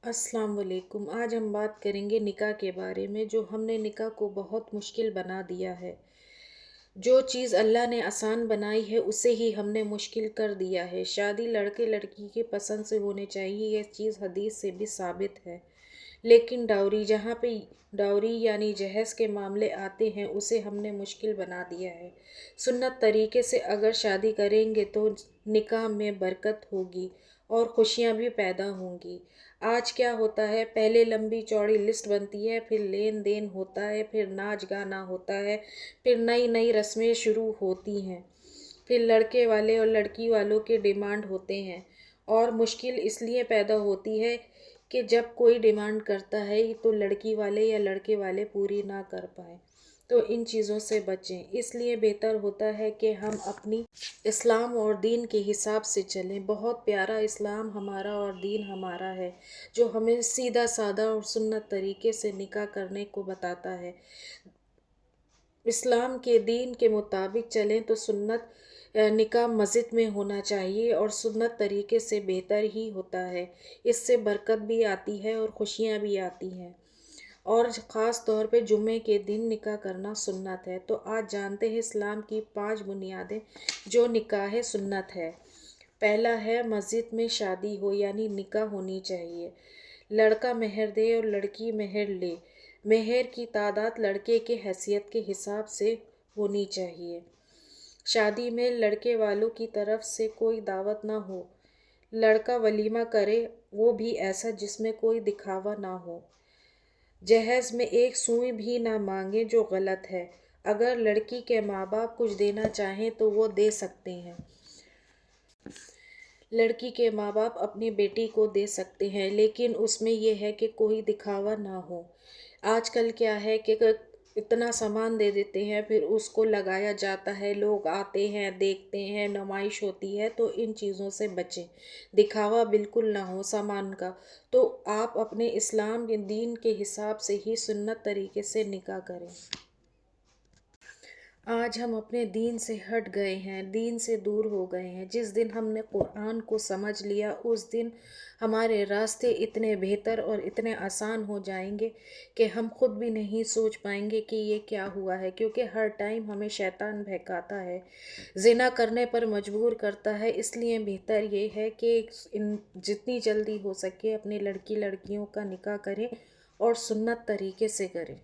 अस्सलाम वालेकुम। आज हम बात करेंगे निकाह के बारे में। जो हमने निकाह को बहुत मुश्किल बना दिया है। जो चीज़ अल्लाह ने आसान बनाई है उसे ही हमने मुश्किल कर दिया है। शादी लड़के लड़की के पसंद से होनी चाहिए, यह चीज़ हदीस से भी साबित है। लेकिन डाउरी, जहाँ पे डाउरी यानी जहेज़ के मामले आते हैं, उसे हमने मुश्किल बना दिया है। सुन्नत तरीके से अगर शादी करेंगे तो निकाह में बरकत होगी और खुशियाँ भी पैदा होंगी। आज क्या होता है, पहले लंबी चौड़ी लिस्ट बनती है, फिर लेन देन होता है, फिर नाच गाना होता है, फिर नई नई रस्में शुरू होती हैं, फिर लड़के वाले और लड़की वालों के डिमांड होते हैं। और मुश्किल इसलिए पैदा होती है कि जब कोई डिमांड करता है तो लड़की वाले या लड़के वाले पूरी ना कर पाए। तो इन चीज़ों से बचें। इसलिए बेहतर होता है कि हम अपनी इस्लाम और दीन के हिसाब से चलें। बहुत प्यारा इस्लाम हमारा और दीन हमारा है, जो हमें सीधा साधा और सुन्नत तरीके से निकाह करने को बताता है। इस्लाम के दीन के मुताबिक चलें तो सुन्नत निकाह मस्जिद में होना चाहिए और सुन्नत तरीके से बेहतर ही होता है। इससे बरकत भी आती है और खुशियाँ भी आती हैं। और ख़ास तौर पे जुम्मे के दिन निकाह करना सुन्नत है। तो आज जानते हैं इस्लाम की 5 बुनियादें जो निकाह सुन्नत है। पहला है, मस्जिद में शादी हो यानी निकाह होनी चाहिए। लड़का मेहर दे और लड़की मेहर ले। मेहर की तादाद लड़के के हैसियत के हिसाब से होनी चाहिए। शादी में लड़के वालों की तरफ से कोई दावत ना हो। लड़का वलीमा करे, वो भी ऐसा जिसमें कोई दिखावा ना हो। जहेज़ में एक सुई भी ना मांगे, जो गलत है। अगर लड़की के माँ बाप कुछ देना चाहें तो वो दे सकते हैं। लड़की के माँ बाप अपनी बेटी को दे सकते हैं, लेकिन उसमें यह है कि कोई दिखावा ना हो। आजकल क्या है कि इतना सामान दे देते हैं, फिर उसको लगाया जाता है, लोग आते हैं, देखते हैं, नुमाइश होती है। तो इन चीज़ों से बचें। दिखावा बिल्कुल ना हो सामान का। तो आप अपने इस्लाम के दीन के हिसाब से ही सुन्नत तरीके से निकाह करें। आज हम अपने दीन से हट गए हैं, दीन से दूर हो गए हैं। जिस दिन हमने कुरान को समझ लिया, उस दिन हमारे रास्ते इतने बेहतर और इतने आसान हो जाएंगे कि हम खुद भी नहीं सोच पाएंगे कि ये क्या हुआ है। क्योंकि हर टाइम हमें शैतान बहकाता है, ज़िना करने पर मजबूर करता है। इसलिए बेहतर ये है कि जितनी जल्दी हो सके अपनी लड़कियों का निकाह करें और सुन्नत तरीके से करें।